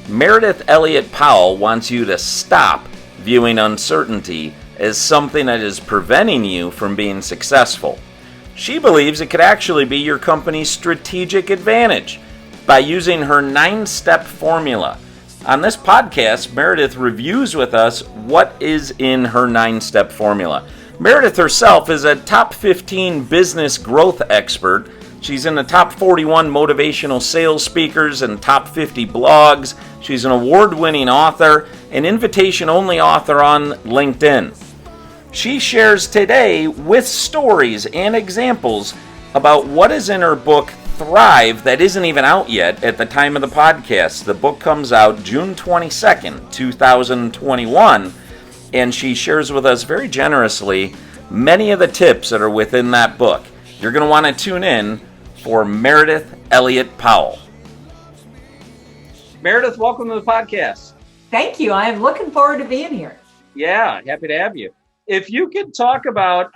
Meridith Elliot Powell wants you to stop viewing uncertainty as something that is preventing you from being successful. She believes it could actually be your company's strategic advantage by using her 9-step formula. On this podcast, Meridith reviews with us what is in her 9-step formula. Meridith herself is a top 15 business growth expert. She's in the top 41 motivational sales speakers and top 50 blogs. She's an award-winning author, an invitation-only author on LinkedIn. She shares today with stories and examples about what is in her book, Thrive, that isn't even out yet at the time of the podcast. The book comes out June 22nd, 2021, and she shares with us very generously many of the tips that are within that book. You're going to want to tune in for Meridith Elliot Powell. Meridith, welcome to the podcast. Thank you. I am looking forward to being here. Yeah, happy to have you. If you could talk about,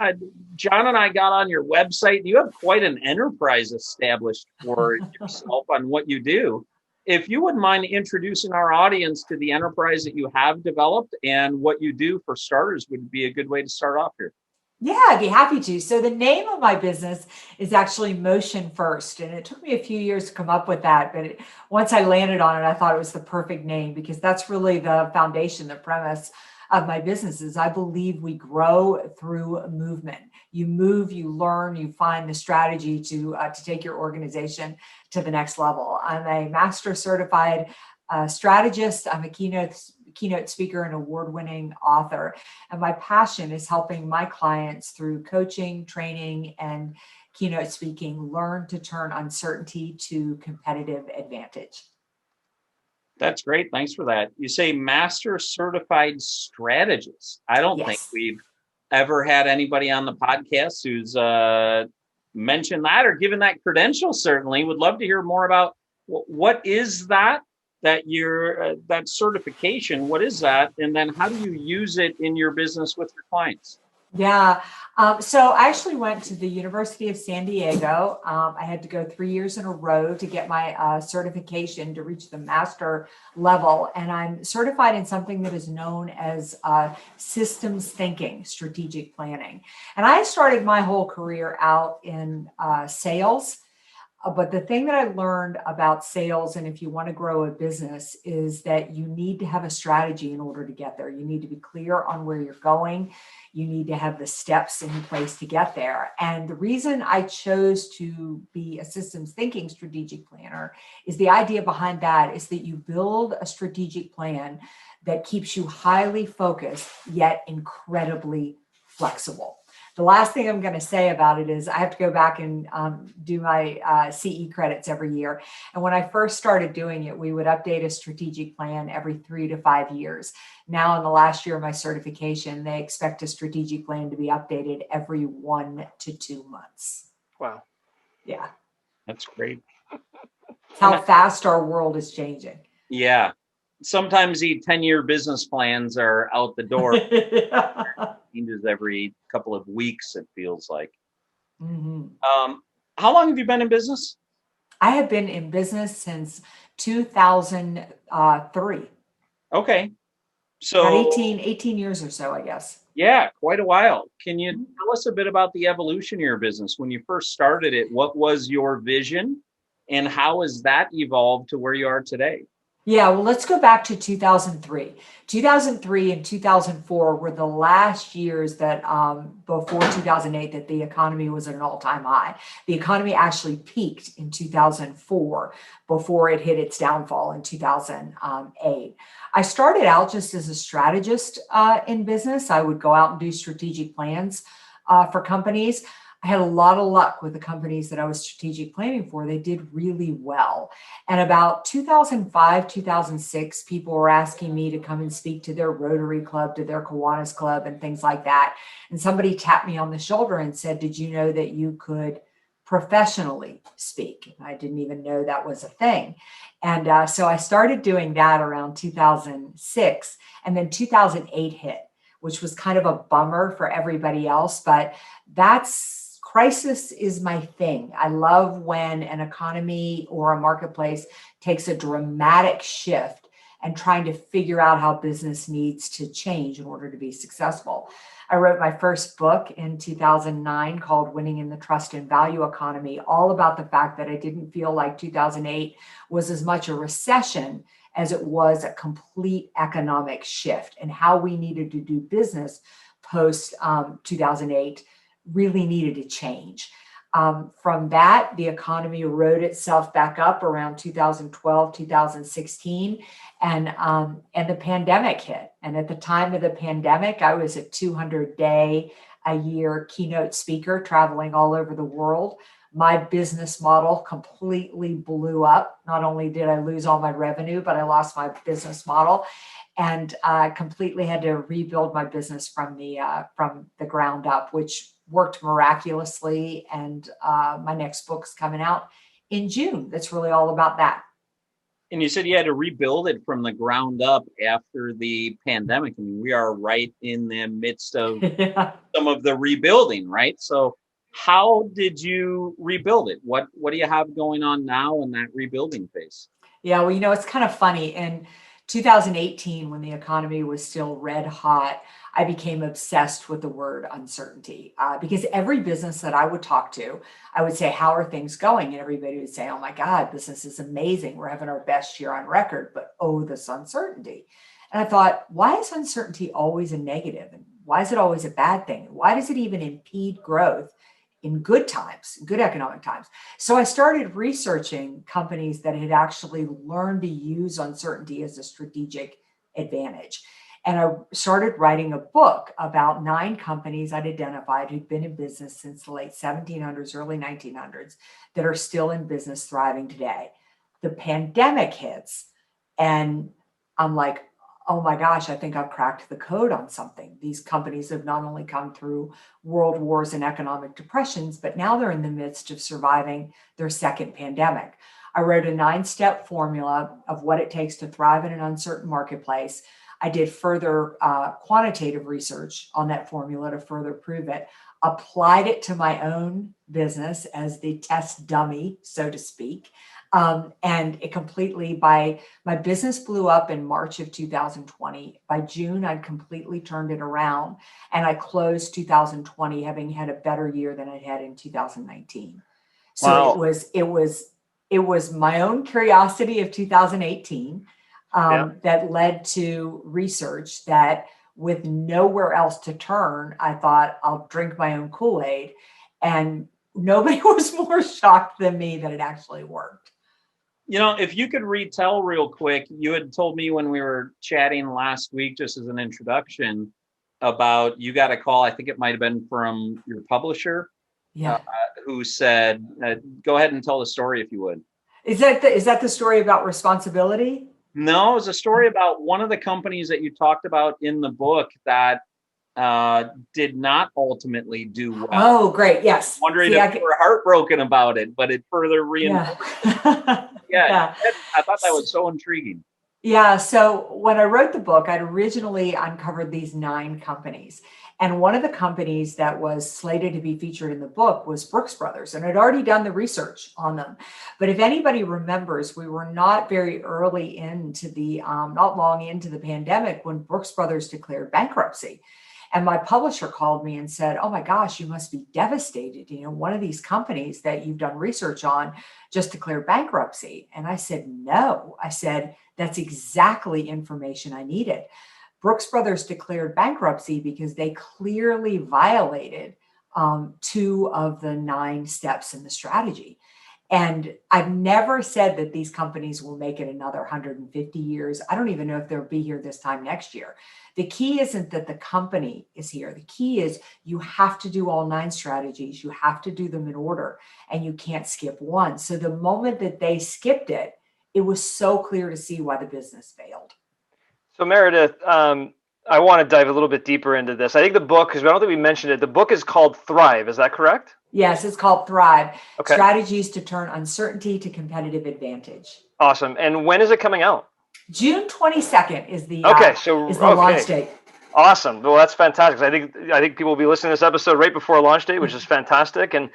John and I got on your website. You have quite an enterprise established for yourself on what you do. If you wouldn't mind introducing our audience to the enterprise that you have developed and what you do for starters, would be a good way to start off here. Yeah, I'd be happy to. So the name of my business is actually Motion First, and it took me a few years to come up with that. But once I landed on it, I thought it was the perfect name because that's really the foundation, the premise of my business is I believe we grow through movement. You move, you learn, you find the strategy to take your organization to the next level. I'm a master certified strategist. I'm a keynote speaker and award-winning author. And my passion is helping my clients through coaching, training, and keynote speaking learn to turn uncertainty to competitive advantage. That's great. Thanks for that. You say master certified strategist. I don't think we've ever had anybody on the podcast who's mentioned that or given that credential. Certainly would love to hear more about what is that certification. What is that? And then how do you use it in your business with your clients? Yeah. So I actually went to the University of San Diego. I had to go 3 years in a row to get my certification to reach the master level. And I'm certified in something that is known as systems thinking, strategic planning. And I started my whole career out in sales. But the thing that I learned about sales, and if you want to grow a business, is that you need to have a strategy in order to get there. You need to be clear on where you're going. You need to have the steps in place to get there. And the reason I chose to be a systems thinking strategic planner is the idea behind that is that you build a strategic plan that keeps you highly focused, yet incredibly flexible. The last thing I'm going to say about it is I have to go back and do my CE credits every year. And when I first started doing it, we would update a strategic plan every 3 to 5 years. Now, in the last year of my certification, they expect a strategic plan to be updated every 1 to 2 months. Wow. Yeah. That's great. How fast our world is changing. Yeah. Sometimes the 10-year business plans are out the door. Changes every couple of weeks, it feels like. Mm-hmm. How long have you been in business? I have been in business since 2003. Okay. So about 18 years or so, I guess. Yeah, quite a while. Can you tell us a bit about the evolution of your business? When you first started it, what was your vision and how has that evolved to where you are today? Yeah, well, let's go back to 2003. 2003 and 2004 were the last years that before 2008 that the economy was at an all-time high. The economy actually peaked in 2004 before it hit its downfall in 2008. I started out just as a strategist in business. I would go out and do strategic plans for companies. I had a lot of luck with the companies that I was strategic planning for. They did really well. And about 2005, 2006, people were asking me to come and speak to their Rotary Club, to their Kiwanis Club and things like that. And somebody tapped me on the shoulder and said, "Did you know that you could professionally speak?" I didn't even know that was a thing. And so I started doing that around 2006. And then 2008 hit, which was kind of a bummer for everybody else. But crisis is my thing. I love when an economy or a marketplace takes a dramatic shift and trying to figure out how business needs to change in order to be successful. I wrote my first book in 2009 called Winning in the Trust and Value Economy, all about the fact that I didn't feel like 2008 was as much a recession as it was a complete economic shift, and how we needed to do business post 2008 really needed to change. From that, the economy rode itself back up around 2012, 2016, and the pandemic hit. And at the time of the pandemic, I was a 200-day-a-year keynote speaker traveling all over the world. My business model completely blew up. Not only did I lose all my revenue, but I lost my business model, and I completely had to rebuild my business from the ground up, which worked miraculously. And my next book's coming out in June. That's really all about that. And you said you had to rebuild it from the ground up after the pandemic. I mean, we are right in the midst of some of the rebuilding, right? So how did you rebuild it? What do you have going on now in that rebuilding phase? Yeah, well, it's kind of funny. In 2018, when the economy was still red hot, I became obsessed with the word uncertainty, because every business that I would talk to, I would say, how are things going? And everybody would say, oh my God, business is amazing. We're having our best year on record, but oh, this uncertainty. And I thought, why is uncertainty always a negative? And why is it always a bad thing? Why does it even impede growth in good times, good economic times? So I started researching companies that had actually learned to use uncertainty as a strategic advantage. And I started writing a book about 9 companies I'd identified who'd been in business since the late 1700s, early 1900s, that are still in business, thriving today. The pandemic hits, and I'm like, oh my gosh, I think I've cracked the code on something. These companies have not only come through world wars and economic depressions, but now they're in the midst of surviving their second pandemic. I wrote a 9-step formula of what it takes to thrive in an uncertain marketplace. I did further quantitative research on that formula to further prove it, applied it to my own business as the test dummy, so to speak. And it completely, my business blew up in March of 2020. By June, I'd completely turned it around, and I closed 2020 having had a better year than I'd had in 2019. So Wow. it was my own curiosity of 2018 that led to research that, with nowhere else to turn, I thought, I'll drink my own Kool-Aid. And nobody was more shocked than me that it actually worked. If you could retell real quick, you had told me when we were chatting last week, just as an introduction, about you got a call, I think it might have been from your publisher, who said, go ahead and tell the story if you would. Is that the story about responsibility? No, it was a story about one of the companies that you talked about in the book that did not ultimately do well. Oh, great. Yes. Wondering if you were heartbroken about it, but it further reinforced. Yeah. I thought that was so intriguing. Yeah. So when I wrote the book, I'd originally uncovered these 9 companies. And one of the companies that was slated to be featured in the book was Brooks Brothers. And I'd already done the research on them. But if anybody remembers, we were not very early into not long into the pandemic when Brooks Brothers declared bankruptcy. And my publisher called me and said, oh my gosh, you must be devastated. One of these companies that you've done research on just declared bankruptcy. And I said, no. I said, that's exactly information I needed. Brooks Brothers declared bankruptcy because they clearly violated 2 of the 9 steps in the strategy. And I've never said that these companies will make it another 150 years. I don't even know if they'll be here this time next year. The key isn't that the company is here. The key is you have to do all 9 strategies. You have to do them in order, and you can't skip one. So the moment that they skipped it, it was so clear to see why the business failed. So Meridith, I want to dive a little bit deeper into this. I think the book, because I don't think we mentioned it, the book is called Thrive. Is that correct? Yes, it's called Thrive. Okay. Strategies to turn uncertainty to competitive advantage. Awesome. And when is it coming out? June 22nd is the launch date. Awesome. Well, that's fantastic. I think people will be listening to this episode right before launch date, which is fantastic. And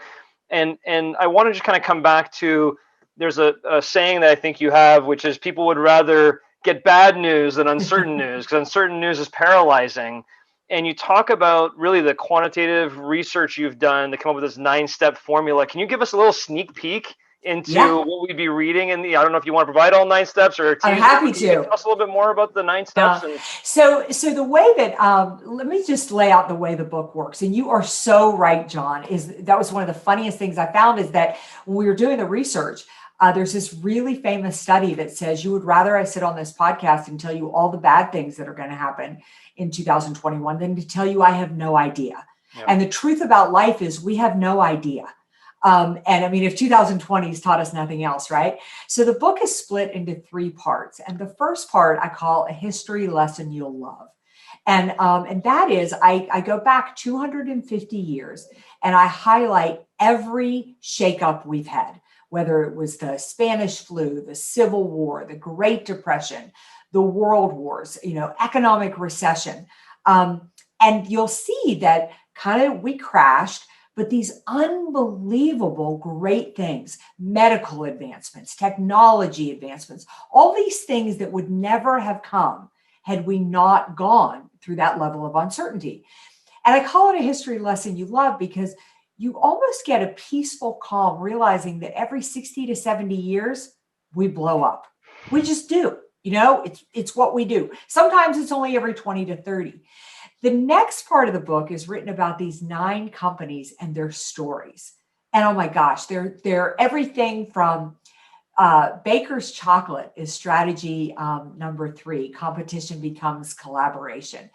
I want to just kind of come back to, there's a saying that I think you have, which is people would rather get bad news than uncertain news, because uncertain news is paralyzing. And you talk about really the quantitative research you've done to come up with this 9-step formula. Can you give us a little sneak peek into what we'd be reading? And I don't know if you want to provide all 9 steps or I'm happy to. Tell us a little bit more about the 9 steps. So the way that, let me just lay out the way the book works. And you are so right, John, that was one of the funniest things I found, is that when we were doing the research, there's this really famous study that says you would rather I sit on this podcast and tell you all the bad things that are going to happen in 2021 than to tell you I have no idea. Yeah. And the truth about life is we have no idea. And I mean, if 2020 has taught us nothing else, right? So the book is split into 3 parts. And the first part I call a history lesson you'll love. And that is, I go back 250 years and I highlight every shakeup we've had, whether it was the Spanish flu, the Civil War, the Great Depression, the World Wars, economic recession. And you'll see that kind of we crashed, but these unbelievable great things, medical advancements, technology advancements, all these things that would never have come had we not gone through that level of uncertainty. And I call it a history lesson you love because you almost get a peaceful calm, realizing that every 60 to 70 years, we blow up. We just do. It's what we do. Sometimes it's only every 20 to 30. The next part of the book is written about these 9 companies and their stories. And oh my gosh, they're everything from Baker's Chocolate is strategy number 3. Competition becomes collaboration.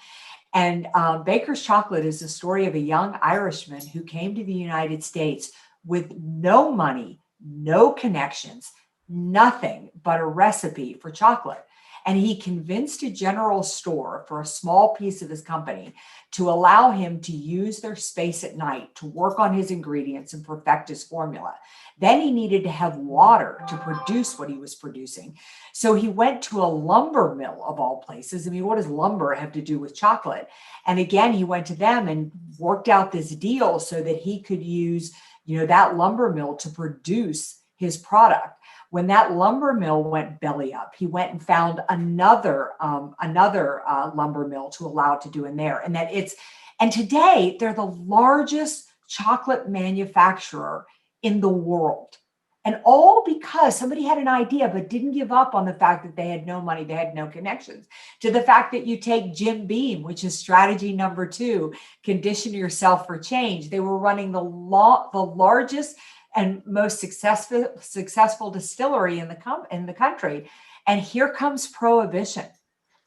And Baker's Chocolate is the story of a young Irishman who came to the United States with no money, no connections, nothing but a recipe for chocolate. And he convinced a general store for a small piece of his company to allow him to use their space at night to work on his ingredients and perfect his formula. Then he needed to have water to produce what he was producing. So he went to a lumber mill of all places. I mean, what does lumber have to do with chocolate? And again, he went to them and worked out this deal so that he could use, that lumber mill to produce his product. When that lumber mill went belly up, he went and found another lumber mill to allow it to do in there. And today they're the largest chocolate manufacturer in the world. And all because somebody had an idea, but didn't give up on the fact that they had no money, they had no connections, to the fact that you take Jim Beam, which is strategy number 2, condition yourself for change. They were running the largest and most successful distillery in the country. And here comes Prohibition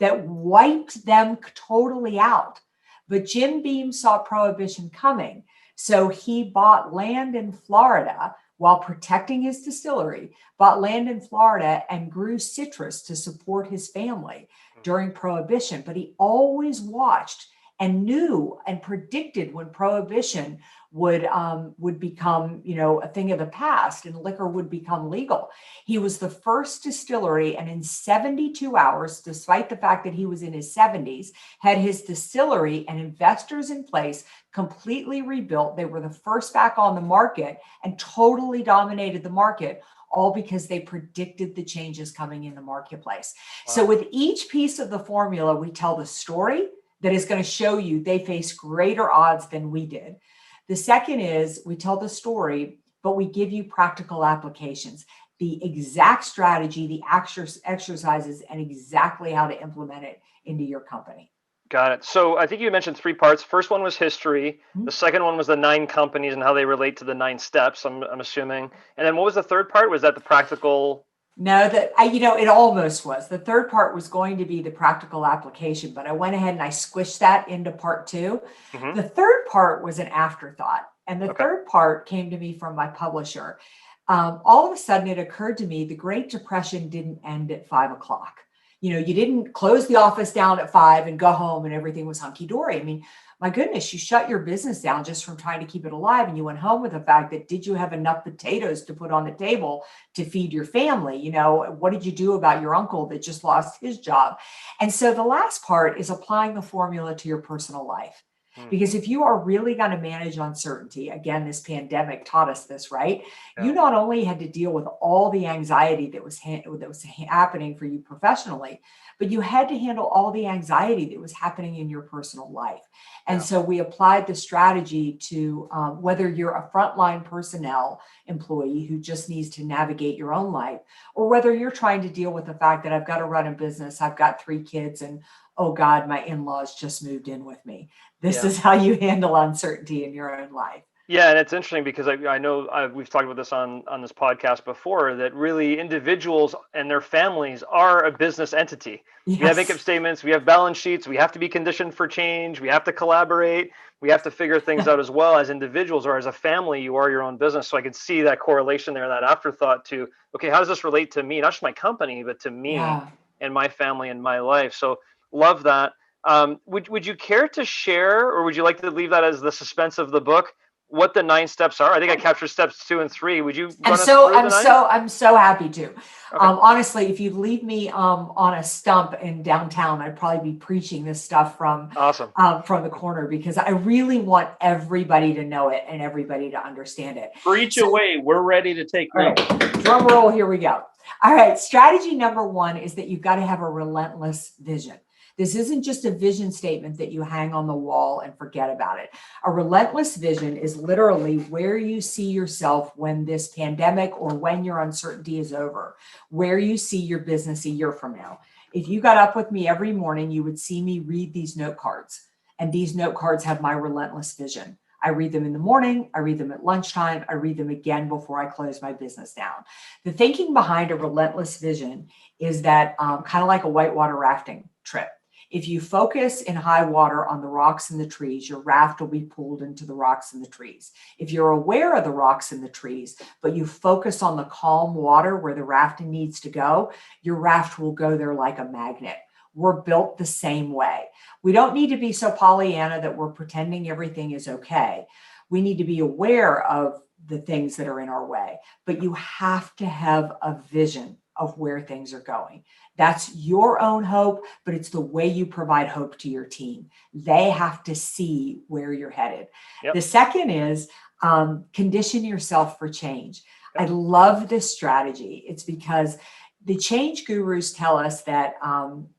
that wiped them totally out. But Jim Beam saw Prohibition coming. So he bought land in Florida while protecting his distillery, bought land in Florida and grew citrus to support his family during Prohibition. But he always watched and knew and predicted when Prohibition would become, a thing of the past and liquor would become legal. He was the first distillery, and in 72 hours, despite the fact that he was in his 70s, had his distillery and investors in place, completely rebuilt. They were the first back on the market and totally dominated the market, all because they predicted the changes coming in the marketplace. Wow. So with each piece of the formula, we tell the story that is going to show you they face greater odds than we did. The second is we tell the story, but we give you practical applications, the exact strategy, the exercises, and exactly how to implement it into your company. Got it. So I think you mentioned 3 parts. First one was history. Mm-hmm. The second one was the 9 companies and how they relate to the 9 steps, I'm assuming. And then what was the third part? Was that the practical? No, it almost was. The third part was going to be the practical application, but I went ahead and I squished that into part 2. Mm-hmm. The third part was an afterthought. And the third part came to me from my publisher. All of a sudden it occurred to me the Great Depression didn't end at 5:00. You didn't close the office down at 5 and go home and everything was hunky-dory. I mean, my goodness, you shut your business down just from trying to keep it alive. And you went home with the fact that, did you have enough potatoes to put on the table to feed your family? What did you do about your uncle that just lost his job? And so the last part is applying the formula to your personal life. Because if you are really going to manage uncertainty, again, this pandemic taught us this, right? Yeah. You not only had to deal with all the anxiety that was happening for you professionally, but you had to handle all the anxiety that was happening in your personal life. And Yeah. so we applied the strategy to whether you're a frontline personnel employee who just needs to navigate your own life, or whether you're trying to deal with the fact that I've got to run a business, I've got 3 kids, and oh God, my in-laws just moved in with me. This is how you handle uncertainty in your own life. Yeah, and it's interesting because I know we've talked about this on this podcast before, that really individuals and their families are a business entity. Yes. We have income statements, we have balance sheets, we have to be conditioned for change, we have to collaborate, we have to figure things out as well as individuals, or as a family, you are your own business. So I could see that correlation there, that afterthought to, okay, how does this relate to me, not just my company, but to me and my family and my life. So love that. Would you care to share, or would you like to leave that as the suspense of the book, what the 9 steps are? I think I captured steps 2 and 3. Would you? I'm so happy to. Okay. Honestly, if you leave me on a stump in downtown, I'd probably be preaching this stuff from the corner, because I really want everybody to know it and everybody to understand it. Preach away. We're ready to take notes. Drum roll. Here we go. All right. Strategy number 1 is that you've got to have a relentless vision. This isn't just a vision statement that you hang on the wall and forget about it. A relentless vision is literally where you see yourself when this pandemic or when your uncertainty is over, where you see your business a year from now. If you got up with me every morning, you would see me read these note cards, and these note cards have my relentless vision. I read them in the morning, I read them at lunchtime, I read them again before I close my business down. The thinking behind a relentless vision is that kind of like a whitewater rafting trip. If you focus in high water on the rocks and the trees, your raft will be pulled into the rocks and the trees. If you're aware of the rocks and the trees, but you focus on the calm water where the raft needs to go, your raft will go there like a magnet. We're built the same way. We don't need to be so Pollyanna that we're pretending everything is okay. We need to be aware of the things that are in our way, but you have to have a vision of where things are going. That's your own hope, but it's the way you provide hope to your team. They have to see where you're headed. Yep. The second is condition yourself for change. Yep. I love this strategy. It's because the change gurus tell us that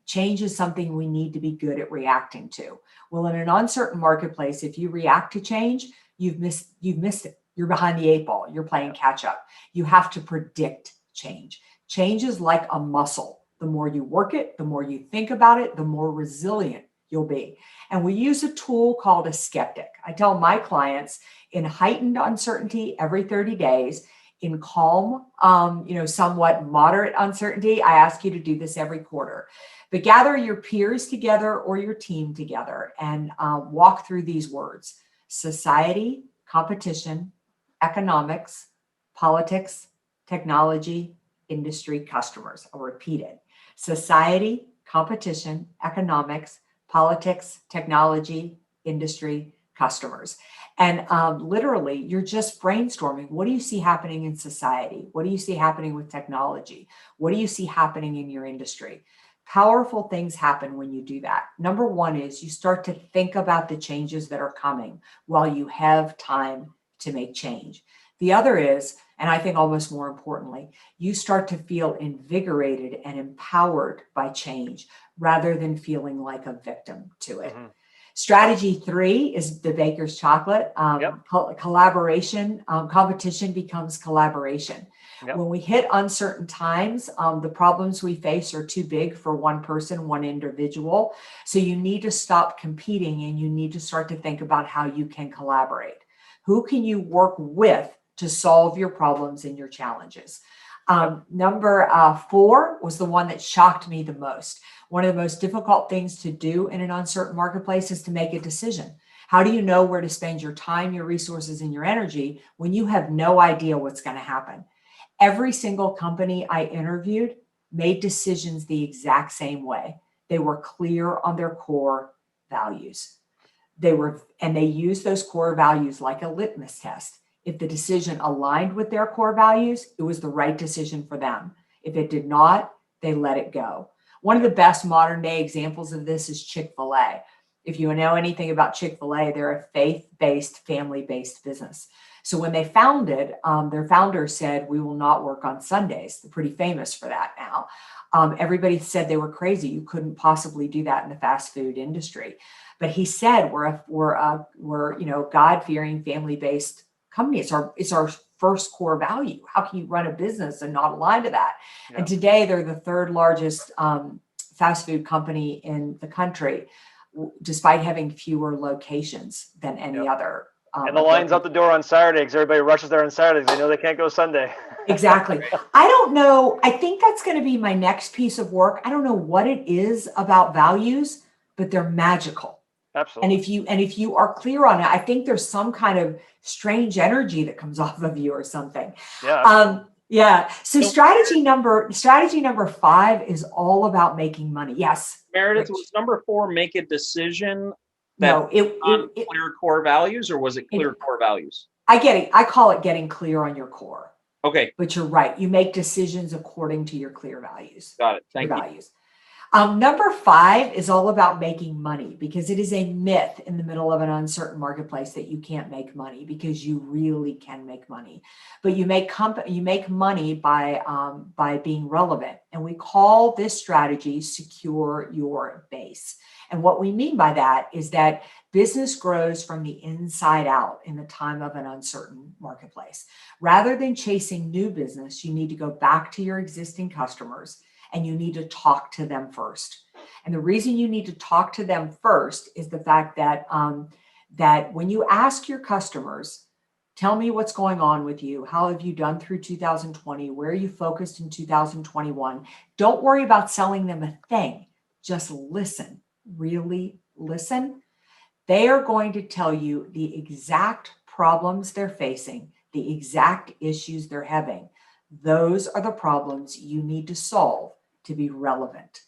change is something we need to be good at reacting to. Well, in an uncertain marketplace, if you react to change, you've missed it. You're behind the 8 ball. You're playing catch up. You have to predict change. Change is like a muscle. The more you work it, the more you think about it, the more resilient you'll be. And we use a tool called a skeptic. I tell my clients, in heightened uncertainty every 30 days, in calm, somewhat moderate uncertainty, I ask you to do this every quarter. But gather your peers together or your team together and walk through these words: society, competition, economics, politics, technology, industry, customers. I'll repeat it: society, competition, economics, politics, technology, industry, customers. And literally, you're just brainstorming. What do you see happening in society? What do you see happening with technology? What do you see happening in your industry? Powerful things happen when you do that. Number 1 is you start to think about the changes that are coming while you have time to make change. The other is, and I think almost more importantly, you start to feel invigorated and empowered by change rather than feeling like a victim to it. Mm-hmm. Strategy 3 is the baker's chocolate. Collaboration, competition becomes collaboration. Yep. When we hit uncertain times, the problems we face are too big for one person, one individual. So you need to stop competing and you need to start to think about how you can collaborate. Who can you work with to solve your problems and your challenges? Number 4 was the one that shocked me the most. One of the most difficult things to do in an uncertain marketplace is to make a decision. How do you know where to spend your time, your resources, and your energy when you have no idea what's going to happen? Every single company I interviewed made decisions the exact same way. They were clear on their core values. They used those core values like a litmus test. If the decision aligned with their core values, it was the right decision for them. If it did not, they let it go. One of the best modern day examples of this is Chick-fil-A. If you know anything about Chick-fil-A, they're a faith-based, family-based business. So when they founded, their founder said, we will not work on Sundays. They're pretty famous for that now. Everybody said they were crazy. You couldn't possibly do that in the fast food industry. But he said, we're God-fearing, family-based company. It's our first core value. How can you run a business and not align to that? Yeah. And today they're the third largest fast food company in the country, despite having fewer locations than any other. And the line's out the door on Saturday because everybody rushes there on Saturdays. They know they can't go Sunday. Exactly. I don't know. I think that's going to be my next piece of work. I don't know what it is about values, but they're magical. Absolutely. And if you are clear on it, I think there's some kind of strange energy that comes off of you or something. Yeah. Yeah. So strategy number 5 is all about making money. Yes. Meridith, was number 4 make a decision? No, clear core values, or was it clear core values? I get it. I call it getting clear on your core. Okay. But you're right. You make decisions according to your clear values. Got it. Thank you. Values. Number 5 is all about making money, because it is a myth in the middle of an uncertain marketplace that you can't make money, because you really can make money. But you make money by being relevant. And we call this strategy secure your base. And what we mean by that is that business grows from the inside out in the time of an uncertain marketplace. Rather than chasing new business, you need to go back to your existing customers and you need to talk to them first. And the reason you need to talk to them first is the fact that, that when you ask your customers, tell me what's going on with you. How have you done through 2020? Where are you focused in 2021? Don't worry about selling them a thing. Just listen. Really listen. They are going to tell you the exact problems they're facing, the exact issues they're having. Those are the problems you need to solve to be relevant.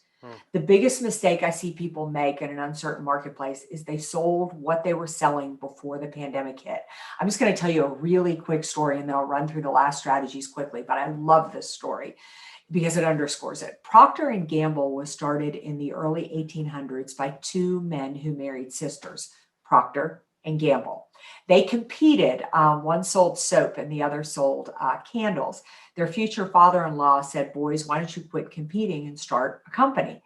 The biggest mistake I see people make in an uncertain marketplace is they sold what they were selling before the pandemic hit. I'm just going to tell you a really quick story and then I'll run through the last strategies quickly, but I love this story because it underscores it. Procter & Gamble was started in the early 1800s by 2 men who married sisters, Procter and Gamble. They competed. One sold soap and the other sold candles. Their future father-in-law said, boys, why don't you quit competing and start a company?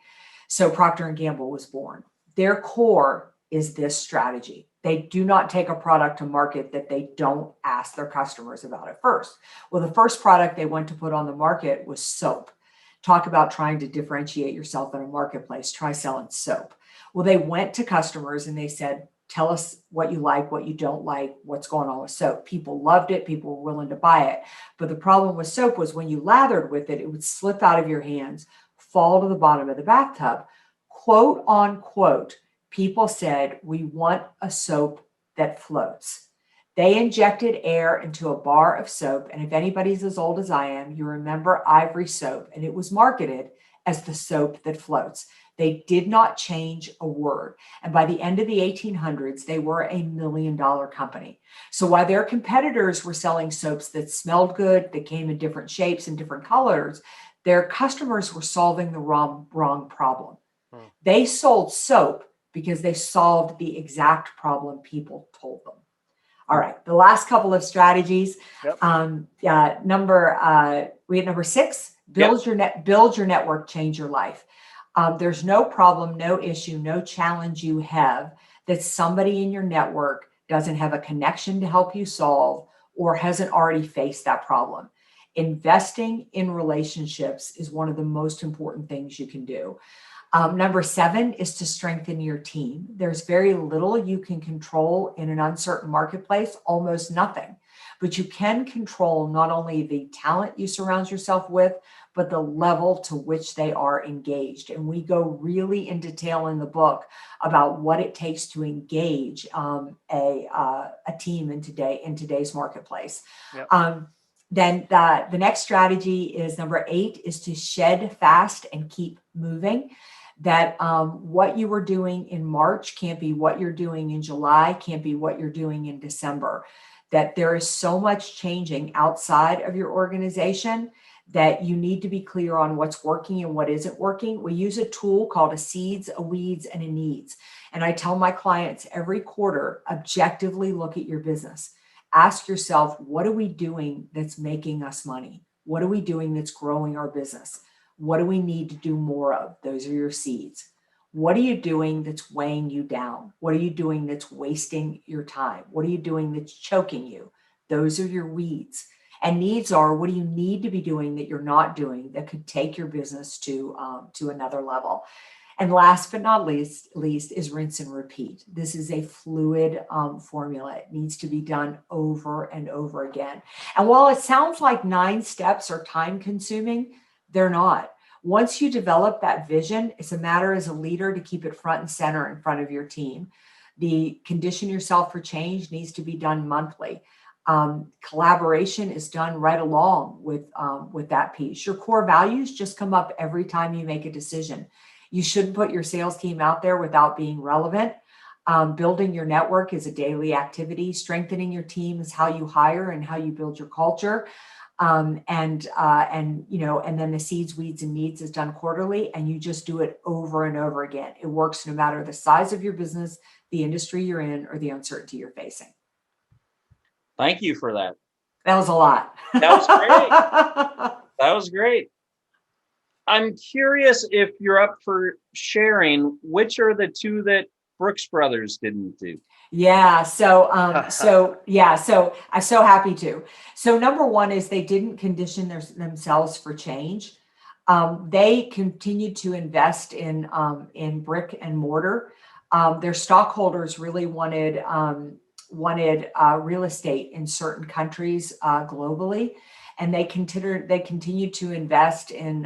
So Procter & Gamble was born. Their core is this strategy. They do not take a product to market that they don't ask their customers about it first. Well, the first product they went to put on the market was soap. Talk about trying to differentiate yourself in a marketplace. Try selling soap. Well, they went to customers and they said, tell us what you like, what you don't like, what's going on with soap. People loved it. People were willing to buy it. But the problem with soap was when you lathered with it, it would slip out of your hands, fall to the bottom of the bathtub. Quote unquote, people said, we want a soap that floats. They injected air into a bar of soap. And if anybody's as old as I am, you remember Ivory soap. And it was marketed as the soap that floats. They did not change a word. And by the end of the 1800s, they were $1 million company. So while their competitors were selling soaps that smelled good, that came in different shapes and different colors, their customers were solving the wrong problem. They sold soap because they solved the exact problem people told them. All right, the last couple of strategies. Yep. We had number 6, build your network, change your life. There's no problem, no issue, no challenge you have that somebody in your network doesn't have a connection to help you solve or hasn't already faced that problem. Investing in relationships is one of the most important things you can do. Number 7 is to strengthen your team. There's very little you can control in an uncertain marketplace, almost nothing. But you can control not only the talent you surround yourself with, but the level to which they are engaged. And we go really in detail in the book about what it takes to engage a team in today's marketplace. Yep. Then the next strategy is number 8 is to shed fast and keep moving. That what you were doing in March can't be what you're doing in July, can't be what you're doing in December. That there is so much changing outside of your organization that you need to be clear on what's working and what isn't working. We use a tool called a seeds, a weeds, and a needs. And I tell my clients every quarter, objectively look at your business. Ask yourself, what are we doing that's making us money? What are we doing that's growing our business? What do we need to do more of? Those are your seeds. What are you doing that's weighing you down? What are you doing that's wasting your time? What are you doing that's choking you? Those are your weeds. And needs are, what do you need to be doing that you're not doing that could take your business to another level? And last but not least is rinse and repeat. This is a fluid formula. It needs to be done over and over again. And while it sounds like 9 steps are time consuming, they're not. Once you develop that vision, it's a matter as a leader to keep it front and center in front of your team. The condition yourself for change needs to be done monthly. Collaboration is done right along with that piece. Your core values just come up every time you make a decision. You shouldn't put your sales team out there without being relevant. Building your network is a daily activity. Strengthening your team is how you hire and how you build your culture. And then the seeds, weeds, and needs is done quarterly, and you just do it over and over again. It works no matter the size of your business, the industry you're in, or the uncertainty you're facing. Thank you for that. That was a lot. That was great. That was great. I'm curious if you're up for sharing, which are the 2 that Brooks Brothers didn't do? Yeah. So I'm so happy to. So number 1 is they didn't condition themselves for change. They continued to invest in brick and mortar. Their stockholders really wanted real estate in certain countries globally, and they continued to invest in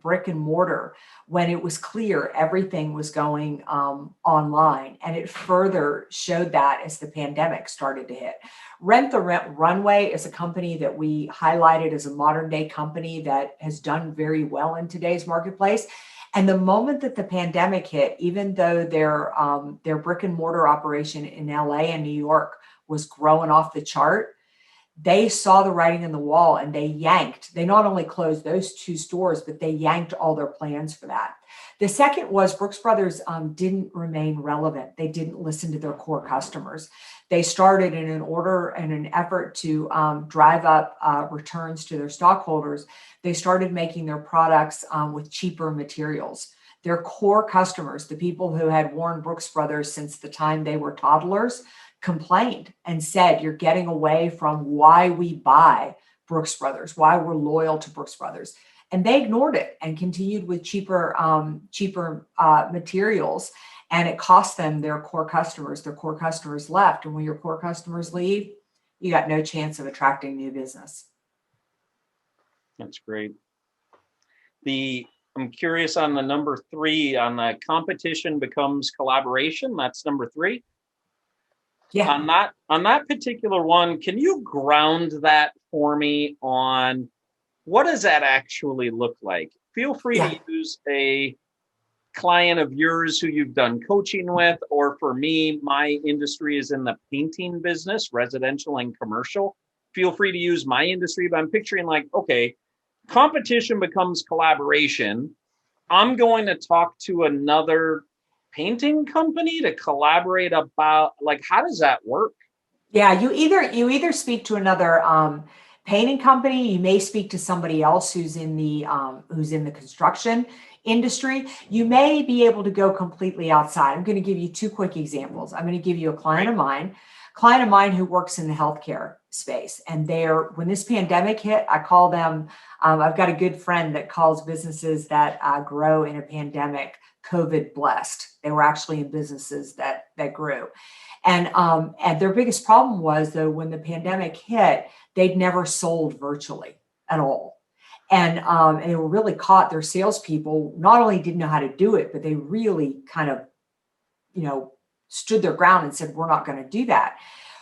brick and mortar when it was clear everything was going online, and it further showed that as the pandemic started to hit. Rent the Runway is a company that we highlighted as a modern day company that has done very well in today's marketplace. And the moment that the pandemic hit, even though their brick and mortar operation in LA and New York was growing off the chart, they saw the writing on the wall, and they not only closed those 2 stores, but they yanked all their plans for that. The second was Brooks Brothers didn't remain relevant. They didn't listen to their core customers. They started in an effort to drive up returns to their stockholders. They started making their products with cheaper materials. Their core customers, the people who had worn Brooks Brothers since the time they were toddlers, complained and said, you're getting away from why we buy Brooks Brothers, why we're loyal to Brooks Brothers. And they ignored it and continued with cheaper materials. And it cost them their core customers. Their core customers left. And when your core customers leave, you got no chance of attracting new business. That's great. I'm curious on the number 3, on the competition becomes collaboration. That's number 3. Yeah. On that particular one, can you ground that for me on what does that actually look like? Feel free to use a client of yours who you've done coaching with, or for me, my industry is in the painting business, residential and commercial. Feel free to use my industry, but I'm picturing like, okay, competition becomes collaboration. I'm going to talk to another painting company to collaborate about, like, how does that work? Yeah, you either speak to another painting company. You may speak to somebody else who's in the construction industry. You may be able to go completely outside. I'm going to give you 2 quick examples. I'm going to give you a client of mine who works in the healthcare space. And when this pandemic hit, I call them, I've got a good friend that calls businesses that grow in a pandemic COVID blessed. They were actually in businesses that grew. And their biggest problem was, though, when the pandemic hit, they'd never sold virtually at all. And they were really caught. Their salespeople not only didn't know how to do it, but they really kind of, stood their ground and said, we're not going to do that.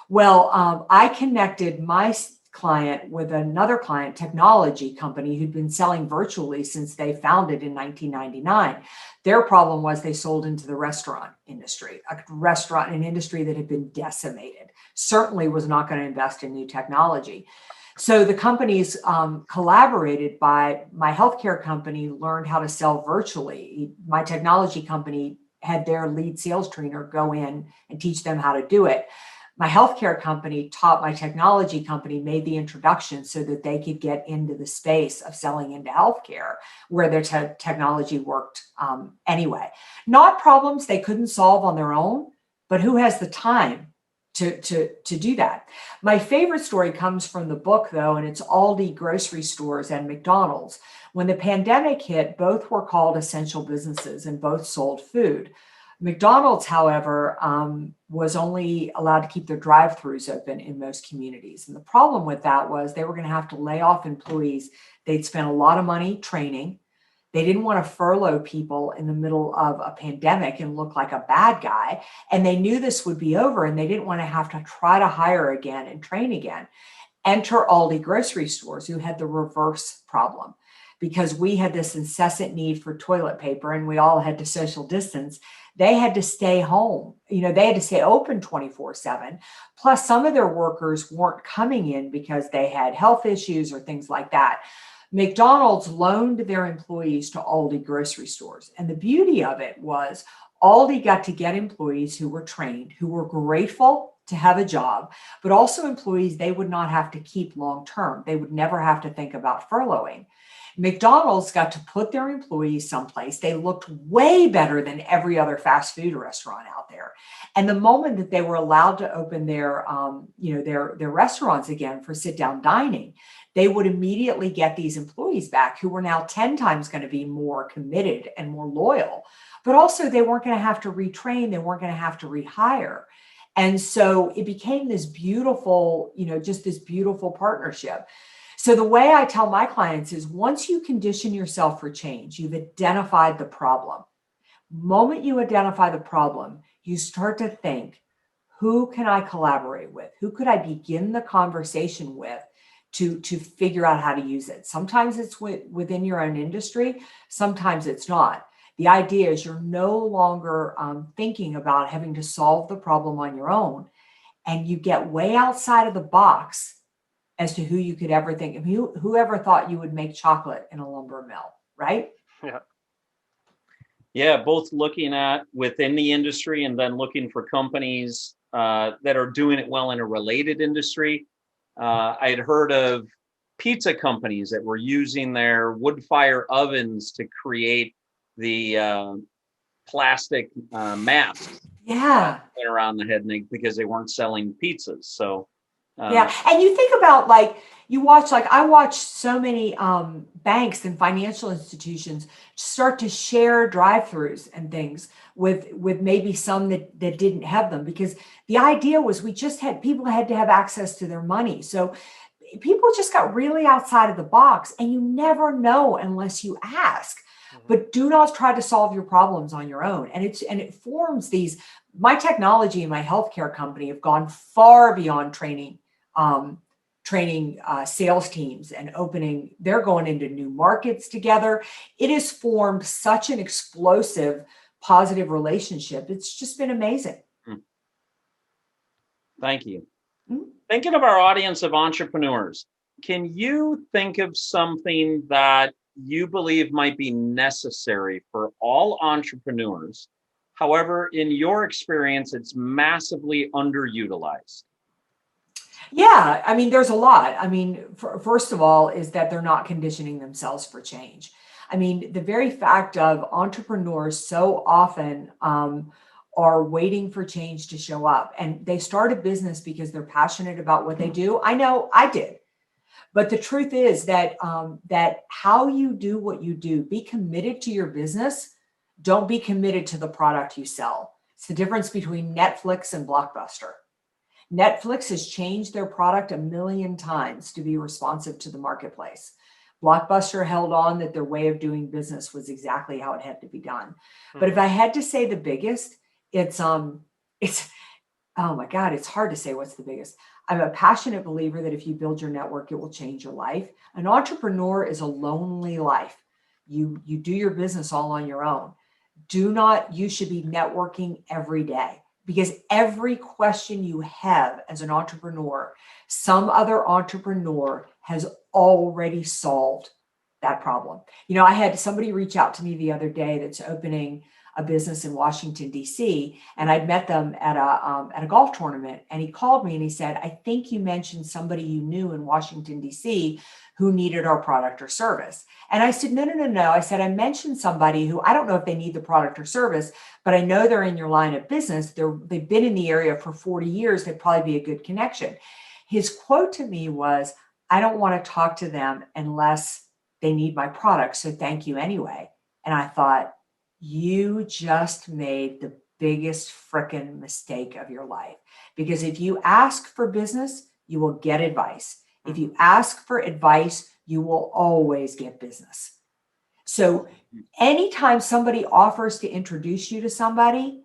Well, I connected my client with another client, technology company, who'd been selling virtually since they founded in 1999. Their problem was they sold into the restaurant industry, an industry that had been decimated, certainly was not going to invest in new technology. So the companies collaborated. By my healthcare company learned how to sell virtually. My technology company had their lead sales trainer go in and teach them how to do it. My healthcare company taught my technology company, made the introduction so that they could get into the space of selling into healthcare where their technology worked anyway. Not problems they couldn't solve on their own, but who has the time to do that? My favorite story comes from the book, though, and it's Aldi grocery stores and McDonald's. When the pandemic hit, both were called essential businesses and both sold food. McDonald's, however, was only allowed to keep their drive-throughs open in most communities. And the problem with that was they were going to have to lay off employees. They'd spent a lot of money training. They didn't want to furlough people in the middle of a pandemic and look like a bad guy. And they knew this would be over and they didn't want to have to try to hire again and train again. Enter Aldi grocery stores, who had the reverse problem. Because we had this incessant need for toilet paper and we all had to social distance, they had to stay home. They had to stay open 24/7. Plus, some of their workers weren't coming in because they had health issues or things like that. McDonald's loaned their employees to Aldi grocery stores. And the beauty of it was Aldi got to get employees who were trained, who were grateful to have a job, but also employees they would not have to keep long term. They would never have to think about furloughing. McDonald's got to put their employees someplace. They looked way better than every other fast food restaurant out there. And the moment that they were allowed to open their restaurants again for sit-down dining, they would immediately get these employees back who were now 10 times going to be more committed and more loyal. But also they weren't going to have to retrain. They weren't going to have to rehire. And so it became this beautiful, just this beautiful partnership. So the way I tell my clients is once you condition yourself for change, you've identified the problem. The moment you identify the problem, you start to think, who can I collaborate with? Who could I begin the conversation with to figure out how to use it? Sometimes it's within your own industry. Sometimes it's not. The idea is you're no longer thinking about having to solve the problem on your own, and you get way outside of the box as to who you could ever think of. Whoever thought you would make chocolate in a lumber mill, right? Yeah. Yeah, both looking at within the industry and then looking for companies that are doing it well in a related industry. I had heard of pizza companies that were using their wood fire ovens to create the plastic masks. Yeah. Around the head because they weren't selling pizzas. So yeah. And you think about I watch so many banks and financial institutions start to share drive-throughs and things with maybe some that didn't have them, because the idea was people had to have access to their money. So people just got really outside of the box, and you never know unless you ask. Mm-hmm. But do not try to solve your problems on your own. And it forms these. My technology and my healthcare company have gone far beyond training sales teams and opening. They're going into new markets together. It has formed such an explosive, positive relationship. It's just been amazing. Thank you. Mm-hmm. Thinking of our audience of entrepreneurs, can you think of something that you believe might be necessary for all entrepreneurs? However, in your experience, it's massively underutilized. Yeah, I mean, there's a lot. I mean, first of all, is that they're not conditioning themselves for change. I mean, the very fact of entrepreneurs so often are waiting for change to show up, and they start a business because they're passionate about what they do. I know I did. But the truth is that how you do what you do, be committed to your business. Don't be committed to the product you sell. It's the difference between Netflix and Blockbuster. Netflix has changed their product 1 million times to be responsive to the marketplace. Blockbuster held on that their way of doing business was exactly how it had to be done. Mm-hmm. But if I had to say the biggest, it's oh my God, it's hard to say what's the biggest. I'm a passionate believer that if you build your network, it will change your life. An entrepreneur is a lonely life. You do your business all on your own. You should be networking every day, because every question you have as an entrepreneur, some other entrepreneur has already solved that problem. I had somebody reach out to me the other day that's opening a business in Washington, D.C., and I'd met them at a golf tournament, and he called me and he said, I think you mentioned somebody you knew in Washington, D.C. who needed our product or service. And I said, no. I said, I mentioned somebody who, I don't know if they need the product or service, but I know they're in your line of business. They've been in the area for 40 years. They'd probably be a good connection. His quote to me was, I don't want to talk to them unless they need my product. So thank you anyway. And I thought, you just made the biggest frickin' mistake of your life. Because if you ask for business, you will get advice. If you ask for advice, you will always get business. So anytime somebody offers to introduce you to somebody,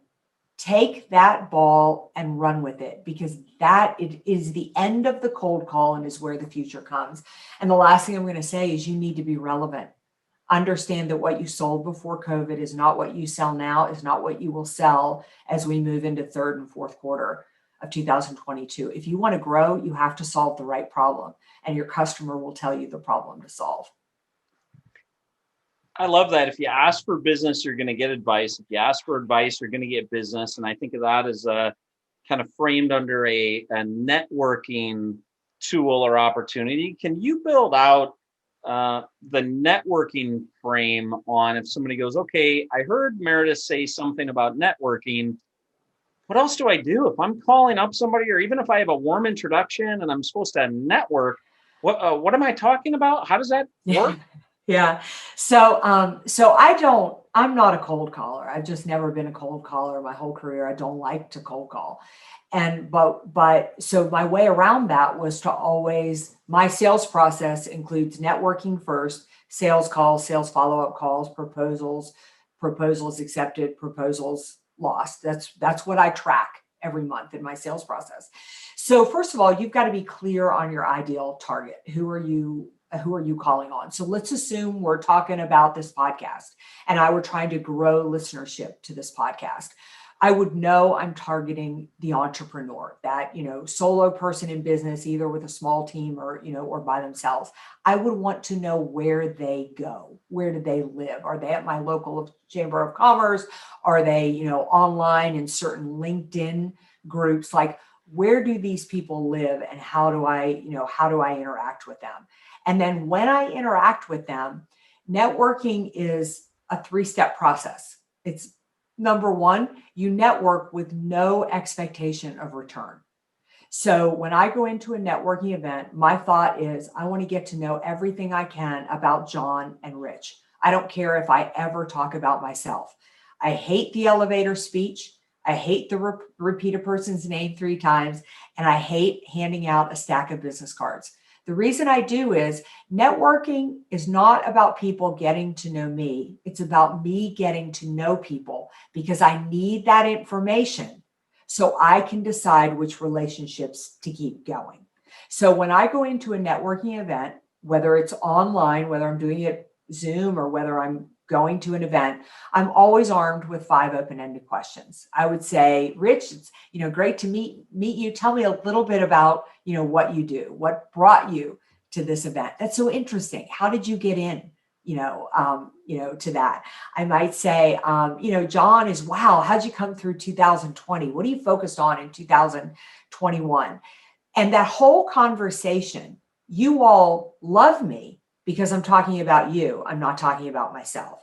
take that ball and run with it, because it is the end of the cold call and is where the future comes. And the last thing I'm going to say is you need to be relevant. Understand that what you sold before COVID is not what you sell now, is not what you will sell as we move into third and fourth quarter of 2022. If you want to grow, you have to solve the right problem, and your customer will tell you the problem to solve. I love that. If you ask for business, you're going to get advice. If you ask for advice, you're going to get business. And I think of that as kind of framed under a networking tool or opportunity. Can you build out the networking frame on if somebody goes, okay, I heard Meridith say something about networking. What else do I do? If I'm calling up somebody, or even if I have a warm introduction and I'm supposed to network, what am I talking about? How does that work? Yeah. So I'm not a cold caller. I've just never been a cold caller my whole career. I don't like to cold call. So my way around that was to my sales process includes networking first, sales calls, sales follow-up calls, proposals accepted, proposals lost. That's what I track every month in my sales process. So first of all, you've got to be clear on your ideal target. Who are you calling on? So let's assume we're talking about this podcast and I were trying to grow listenership to this podcast. I would know I'm targeting the entrepreneur, that, solo person in business, either with a small team or by themselves. I would want to know where they go. Where do they live? Are they at my local chamber of commerce? Are they, online in certain LinkedIn groups? Like, where do these people live and how do I interact with them? And then when I interact with them, networking is a 3-step process. It's number one, you network with no expectation of return. So when I go into a networking event, my thought is I want to get to know everything I can about John and Rich. I don't care if I ever talk about myself. I hate the elevator speech. I hate the repeat a person's name 3 times. And I hate handing out a stack of business cards. The reason I do is networking is not about people getting to know me. It's about me getting to know people, because I need that information so I can decide which relationships to keep going. So when I go into a networking event, whether it's online, whether I'm doing it Zoom or whether I'm going to an event, I'm always armed with 5 open-ended questions. I would say, Rich, it's great to meet you. Tell me a little bit about what you do. What brought you to this event? That's so interesting. How did you get in? To that. I might say, John is, wow, how'd you come through 2020? What are you focused on in 2021? And that whole conversation, you all love me because I'm talking about you. I'm not talking about myself.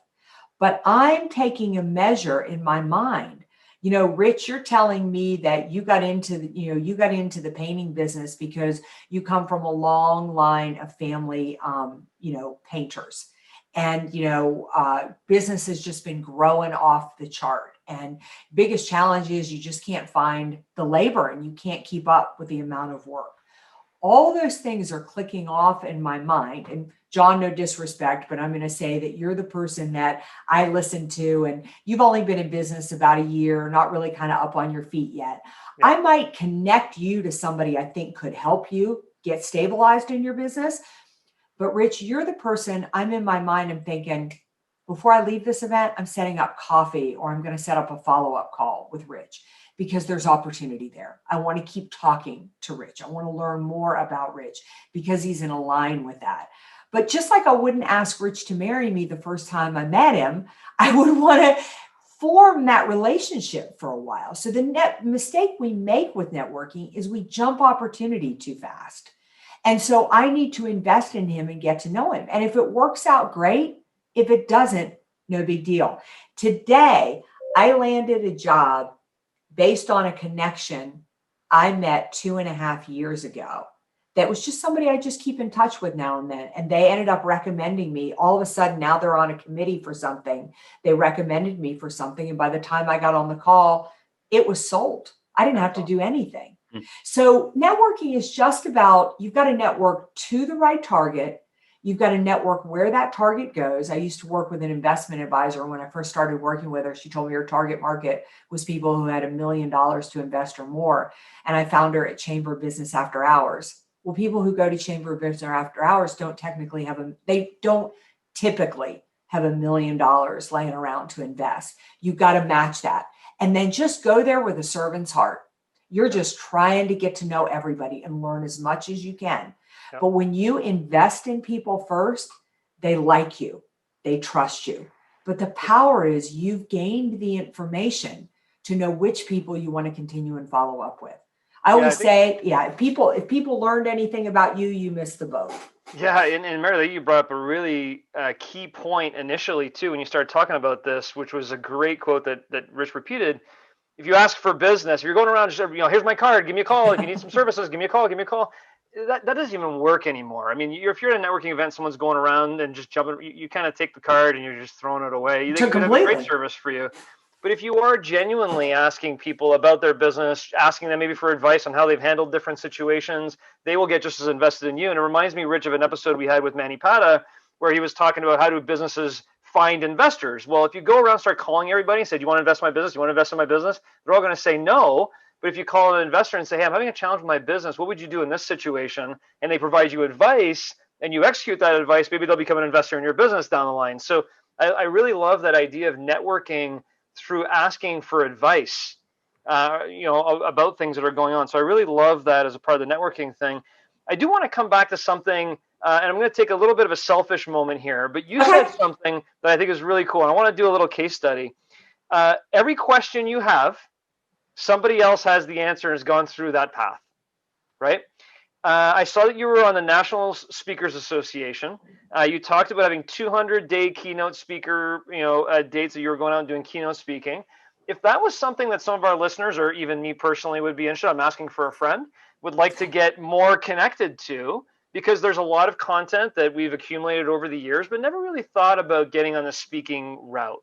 But I'm taking a measure in my mind. Rich, you're telling me that you got into the painting business because you come from a long line of family, painters. And, business has just been growing off the chart. And biggest challenge is you just can't find the labor and you can't keep up with the amount of work. All those things are clicking off in my mind. And John, no disrespect, but I'm going to say that you're the person that I listen to, and you've only been in business about a year, not really kind of up on your feet yet. Yeah. I might connect you to somebody I think could help you get stabilized in your business. But Rich, you're the person I'm in my mind. I'm thinking, before I leave this event, I'm setting up coffee, or I'm going to set up a follow-up call with Rich. because there's opportunity there. I want to keep talking to Rich. I want to learn more about Rich because he's in line with that. But just like I wouldn't ask Rich to marry me the first time I met him, I would want to form that relationship for a while. So the mistake we make with networking is we jump opportunity too fast. And so I need to invest in him and get to know him. And if it works out, great. If it doesn't, no big deal. Today, I landed a job based on a connection I met 2.5 years ago. That was just somebody I just keep in touch with now and then. And they ended up recommending me. All of a sudden, now they're on a committee for something. They recommended me for something. And by the time I got on the call, it was sold. I didn't have to do anything. So networking is just about, you've got to network to the right target. You've got to network where that target goes. I used to work with an investment advisor. When I first started working with her, she told me her target market was people who had $1 million to invest or more. And I found her at Chamber Business After Hours. Well, people who go to Chamber Business After Hours don't typically have $1 million laying around to invest. You've got to match that. And then just go there with a servant's heart. You're just trying to get to know everybody and learn as much as you can. Yep. But when you invest in people first, they like you, they trust you. But the power is you've gained the information to know which people you want to continue and follow up with. I always say, if people learned anything about you, you missed the boat. Yeah, and Meridith, you brought up a really key point initially too when you started talking about this, which was a great quote that Rich repeated. If you ask for business, if you're going around, here's my card, give me a call. If you need some services, give me a call. That doesn't even work anymore. I mean, if you're at a networking event, someone's going around and just jumping, you kind of take the card and you're just throwing it away. They could have a great service for you. But if you are genuinely asking people about their business, asking them maybe for advice on how they've handled different situations, they will get just as invested in you. And it reminds me, Rich, of an episode we had with Manny Pata, where he was talking about how do businesses find investors. Well, if you go around and start calling everybody and say, do you want to invest in my business? Do you want to invest in my business? They're all going to say no. But if you call an investor and say, hey, I'm having a challenge with my business, what would you do in this situation? And they provide you advice and you execute that advice, maybe they'll become an investor in your business down the line. So I really love that idea of networking through asking for advice, about things that are going on. So I really love that as a part of the networking thing. I do want to come back to something, and I'm going to take a little bit of a selfish moment here, but you said something that I think is really cool. And I want to do a little case study. Every question you have, somebody else has the answer and has gone through that path, right? I saw that you were on the National Speakers Association. You talked about having 200-day keynote speaker, dates that you were going out and doing keynote speaking. If that was something that some of our listeners, or even me personally, would be interested, I'm asking for a friend, would like to get more connected to, because there's a lot of content that we've accumulated over the years, but never really thought about getting on the speaking route.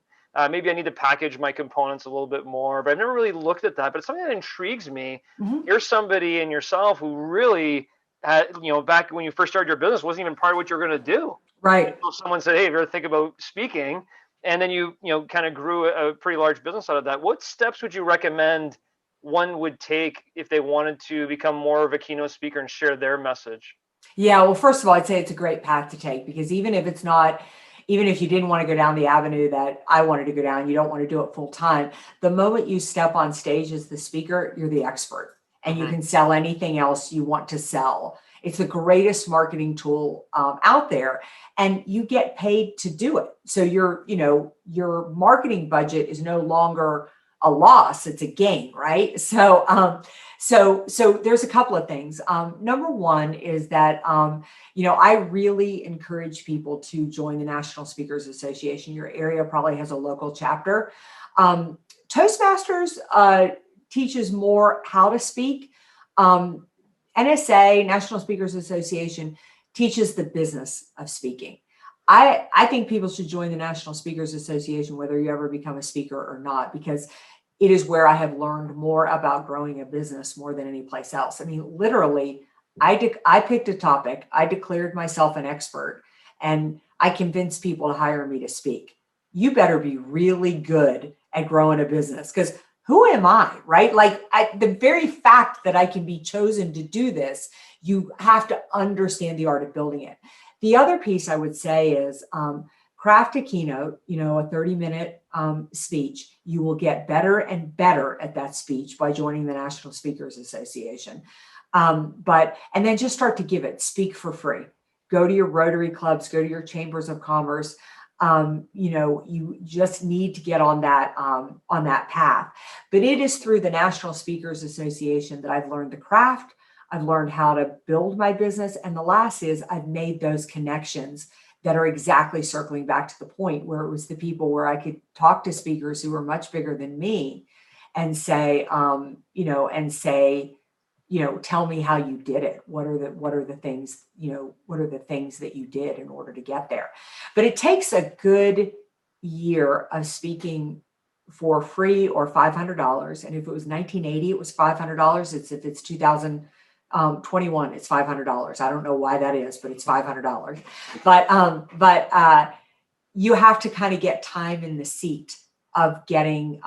Maybe I need to package my components a little bit more, but I've never really looked at that. But it's something that intrigues me. Mm-hmm. You're somebody in yourself who really, back when you first started your business, wasn't even part of what you're going to do. Right. Until someone said, hey, have you ever think about speaking? And then you kind of grew a pretty large business out of that. What steps would you recommend one would take if they wanted to become more of a keynote speaker and share their message? Yeah, well, first of all, I'd say it's a great path to take, because even if you didn't want to go down the avenue that I wanted to go down, you don't want to do it full time. The moment you step on stage as the speaker, you're the expert, and you can sell anything else you want to sell. It's the greatest marketing tool out there, and you get paid to do it. So your marketing budget is no longer a loss; it's a gain, right? So there's a couple of things. Number one is that I really encourage people to join the National Speakers Association. Your area probably has a local chapter. Toastmasters teaches more how to speak. NSA, National Speakers Association, teaches the business of speaking. I think people should join the National Speakers Association, whether you ever become a speaker or not, because it is where I have learned more about growing a business more than any place else. I mean, literally, I picked a topic, I declared myself an expert, and I convinced people to hire me to speak. You better be really good at growing a business, because who am I, right? Like the very fact that I can be chosen to do this, you have to understand the art of building it. The other piece I would say is craft a keynote, you know, a 30-minute speech. You will get better and better at that speech by joining the National Speakers Association. And then just start to give it, speak for free. Go to your Rotary clubs, go to your chambers of commerce. You know, you just need to get on that path. But it is through the National Speakers Association that I've learned the craft. I've learned how to build my business. And the last is I've made those connections that are exactly circling back to the point where it was the people where I could talk to speakers who were much bigger than me and say, tell me how you did it. What are the things, what are the things that you did in order to get there? But it takes a good year of speaking for free or $500. And if it was 1980, it was $500. If it's 2021, it's $500. I don't know why that is, but it's $500. But you have to kind of get time in the seat of getting,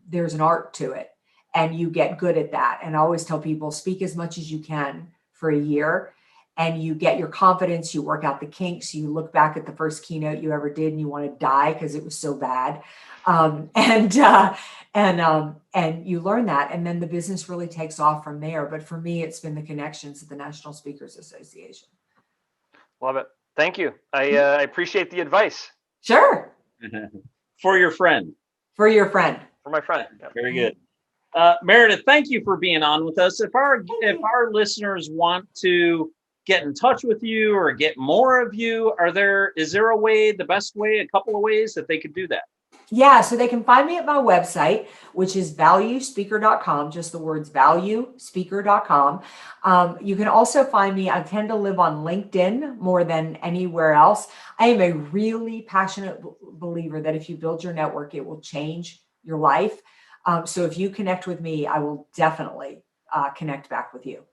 there's an art to it. And you get good at that. And I always tell people, speak as much as you can for a year and you get your confidence, you work out the kinks, you look back at the first keynote you ever did and you want to die because it was so bad. And you learn that. And then the business really takes off from there. But for me, it's been the connections at the National Speakers Association. Love it. Thank you. I appreciate the advice. Sure. For your friend. For your friend. For my friend. Yep. Very good. Meridith, thank you for being on with us. If our listeners want to get in touch with you or get more of you, is there a way, the best way, a couple of ways that they could do that? Yeah, so they can find me at my website, which is valuespeaker.com, just the words valuespeaker.com. You can also find me, I tend to live on LinkedIn more than anywhere else. I am a really passionate believer that if you build your network, it will change your life. So if you connect with me, I will definitely connect back with you.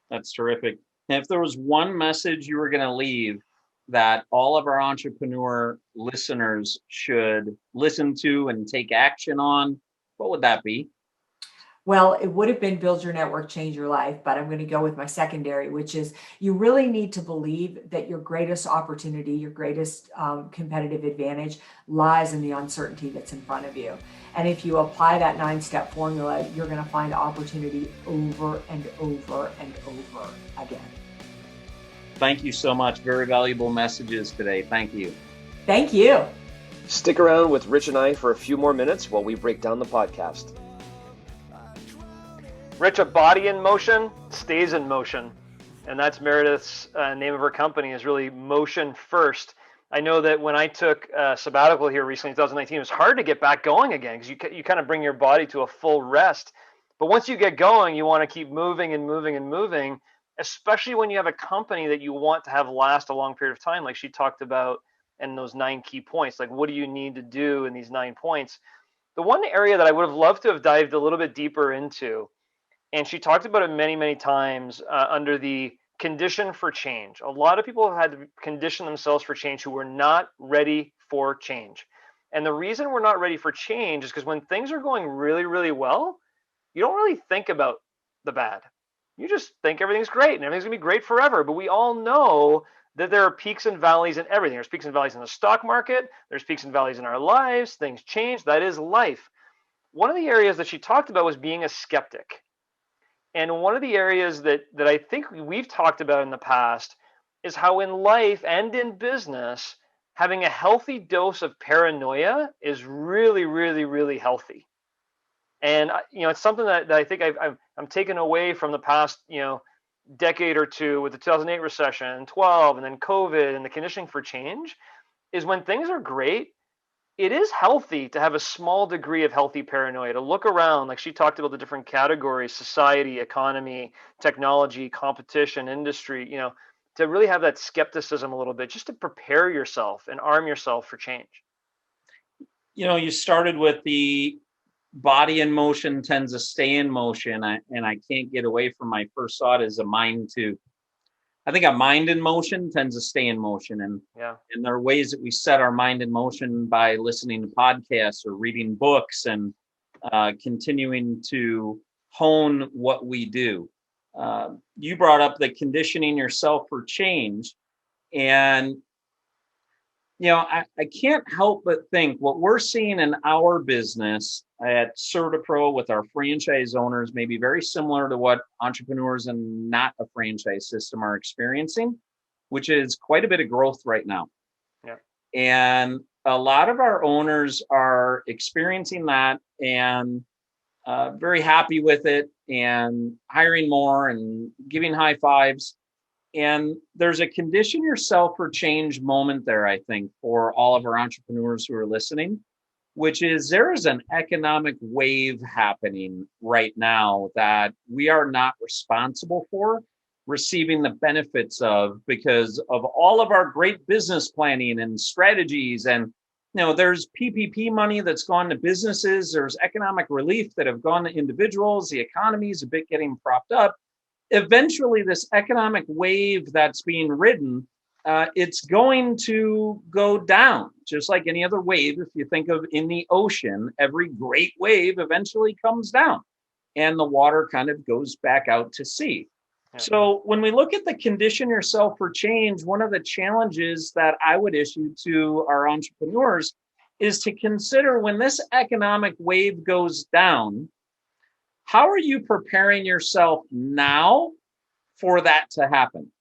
That's terrific. And if there was one message you were going to leave that all of our entrepreneur listeners should listen to and take action on, what would that be? Well, it would have been build your network, change your life, but I'm going to go with my secondary, which is you really need to believe that your greatest opportunity, your greatest competitive advantage lies in the uncertainty that's in front of you. And if you apply that 9-step formula, you're going to find opportunity over and over and over again. Thank you so much. Very valuable messages today. Thank you. Thank you. Stick around with Rich and I for a few more minutes while we break down the podcast. Rich, a body in motion stays in motion. And that's Meridith's name of her company is really Motion First. I know that when I took a sabbatical here recently in 2019, it was hard to get back going again because you kind of bring your body to a full rest. But once you get going, you want to keep moving and moving and moving, especially when you have a company that you want to have last a long period of time, like she talked about in those 9 key points. Like, what do you need to do in these 9 points? The one area that I would have loved to have dived a little bit deeper into, and she talked about it many, many times under the condition for change. A lot of people have had to condition themselves for change who were not ready for change. And the reason we're not ready for change is because when things are going really, really well, you don't really think about the bad. You just think everything's great and everything's gonna be great forever. But we all know that there are peaks and valleys in everything. There's peaks and valleys in the stock market. There's peaks and valleys in our lives. Things change. That is life. One of the areas that she talked about was being a skeptic. And one of the areas that I think we've talked about in the past is how in life and in business, having a healthy dose of paranoia is really, really, really healthy. And it's something that I think I'm taken away from the past, decade or two with the 2008 recession, 12, and then COVID and the conditioning for change, is when things are great, it is healthy to have a small degree of healthy paranoia, to look around, like she talked about the different categories, society, economy, technology, competition, industry, to really have that skepticism a little bit, just to prepare yourself and arm yourself for change. You started with the body in motion tends to stay in motion. And I can't get away from my first thought is a mind too. I think a mind in motion tends to stay in motion. And there are ways that we set our mind in motion by listening to podcasts or reading books and continuing to hone what we do. You brought up the conditioning yourself for change. And I can't help but think what we're seeing in our business at CertaPro with our franchise owners may be very similar to what entrepreneurs in not a franchise system are experiencing, which is quite a bit of growth right now. Yeah. And a lot of our owners are experiencing that and very happy with it and hiring more and giving high fives. And there's a condition yourself for change moment there, I think, for all of our entrepreneurs who are listening, which is there is an economic wave happening right now that we are not responsible for receiving the benefits of because of all of our great business planning and strategies. And, there's PPP money that's gone to businesses. There's economic relief that have gone to individuals. The economy is a bit getting propped up. Eventually, this economic wave that's being ridden, it's going to go down, just like any other wave. If you think of in the ocean, every great wave eventually comes down and the water kind of goes back out to sea. Yeah. So when we look at the condition yourself for change, one of the challenges that I would issue to our entrepreneurs is to consider when this economic wave goes down, how are you preparing yourself now for that to happen?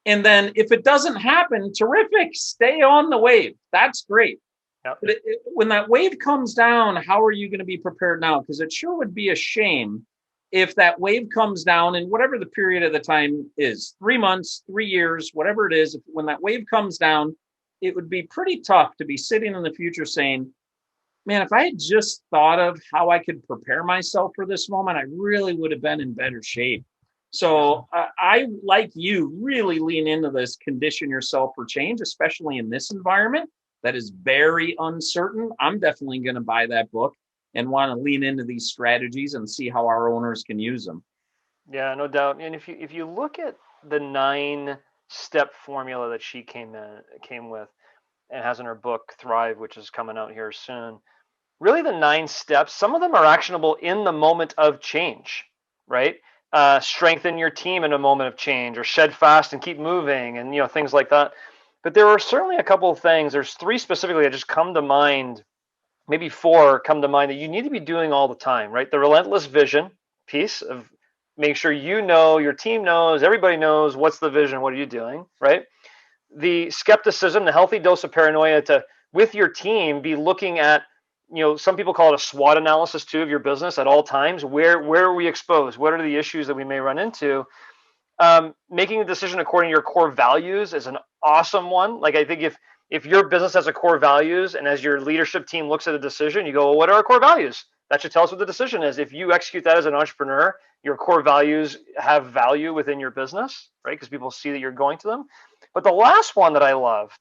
And then if it doesn't happen, terrific, stay on the wave. That's great. Yep. But when that wave comes down, how are you going to be prepared now? Because it sure would be a shame if that wave comes down in whatever the period of the time is, 3 months, 3 years, whatever it is, when that wave comes down, it would be pretty tough to be sitting in the future saying, man, if I had just thought of how I could prepare myself for this moment, I really would have been in better shape. So I, like you, really lean into this condition yourself for change, especially in this environment that is very uncertain. I'm definitely going to buy that book and want to lean into these strategies and see how our owners can use them. Yeah, no doubt. And if you look at the 9-step formula that she came with and has in her book Thrive, which is coming out here soon, really the 9 steps, some of them are actionable in the moment of change, right? Strengthen your team in a moment of change, or shed fast and keep moving, and things like that. But there are certainly a couple of things. There's 3 specifically that just come to mind, maybe 4 come to mind that you need to be doing all the time, right? The relentless vision piece of make sure your team knows, everybody knows what's the vision, what are you doing, right? The skepticism, the healthy dose of paranoia to, with your team, be looking at, some people call it a SWOT analysis too of your business at all times. Where are we exposed? What are the issues that we may run into? Making a decision according to your core values is an awesome one. Like, I think if your business has a core values, and as your leadership team looks at a decision, you go, well, what are our core values? That should tell us what the decision is. If you execute that as an entrepreneur, your core values have value within your business, right? Because people see that you're going to them. But the last one that I loved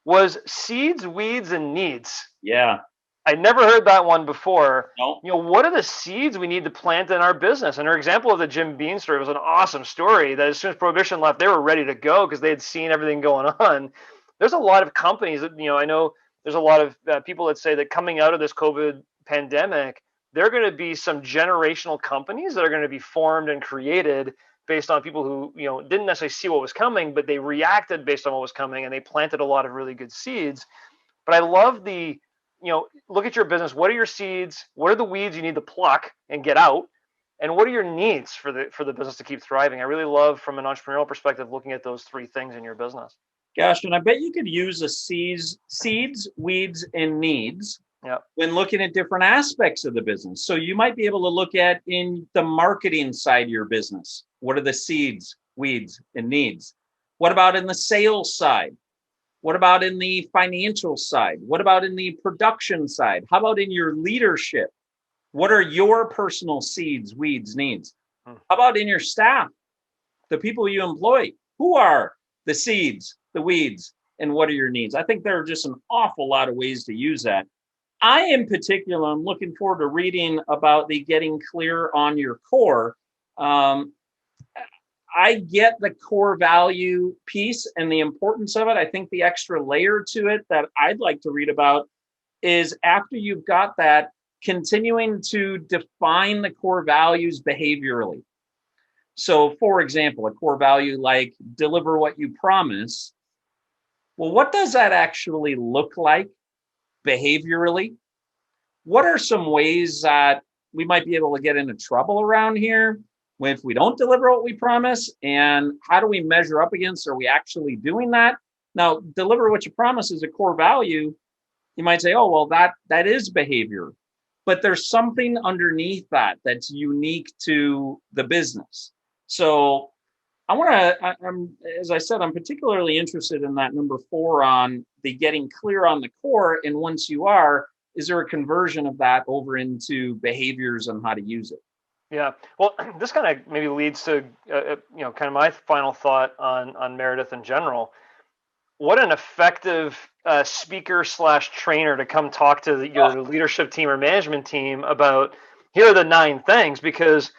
was seeds, weeds, and needs. Yeah. I never heard that one before. Nope. What are the seeds we need to plant in our business? And her example of the Jim Beam story was an awesome story that as soon as Prohibition left, they were ready to go because they had seen everything going on. There's a lot of companies that, I know there's a lot of people that say that coming out of this COVID pandemic, there are going to be some generational companies that are going to be formed and created based on people who, didn't necessarily see what was coming, but they reacted based on what was coming, and they planted a lot of really good seeds. But I love the, look at your business. What are your seeds? What are the weeds you need to pluck and get out? And what are your needs for the business to keep thriving? I really love, from an entrepreneurial perspective, looking at those 3 things in your business. Gosh, and I bet you could use a seeds, weeds, and needs when looking at different aspects of the business. So you might be able to look at in the marketing side of your business. What are the seeds, weeds, and needs? What about in the sales side? What about in the financial side? What about in the production side? How about in your leadership? What are your personal seeds, weeds, needs? How about in your staff, the people you employ? Who are the seeds, the weeds, and what are your needs? I think there are just an awful lot of ways to use that. I, in particular, am looking forward to reading about the getting clear on your core. I get the core value piece and the importance of it. I think the extra layer to it that I'd like to read about is, after you've got that, continuing to define the core values behaviorally. So, for example, a core value like deliver what you promise well, what does that actually look like behaviorally? What are some ways that we might be able to get into trouble around here if we don't deliver what we promise? And how do we measure up against, are we actually doing that? Now, deliver what you promise is a core value. You might say, oh, well, that is behavior. But there's something underneath that that's unique to the business. So as I said, I'm particularly interested in that number 4 on the getting clear on the core. And once you are, is there a conversion of that over into behaviors and how to use it? Yeah. Well, this kind of maybe leads to, kind of my final thought on Meridith in general. What an effective speaker / trainer to come talk to your leadership team or management team about, here are the 9 things, because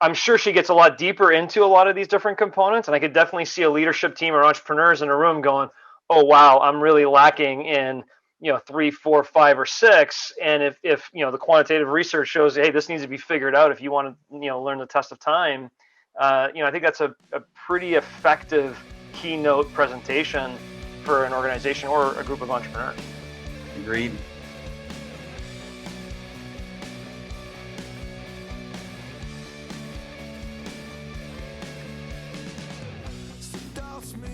I'm sure she gets a lot deeper into a lot of these different components. And I could definitely see a leadership team or entrepreneurs in a room going, oh, wow, I'm really lacking in 3, 4, 5, or 6. And if the quantitative research shows, hey, this needs to be figured out if you want to learn the test of time, I think that's a pretty effective keynote presentation for an organization or a group of entrepreneurs. Agreed.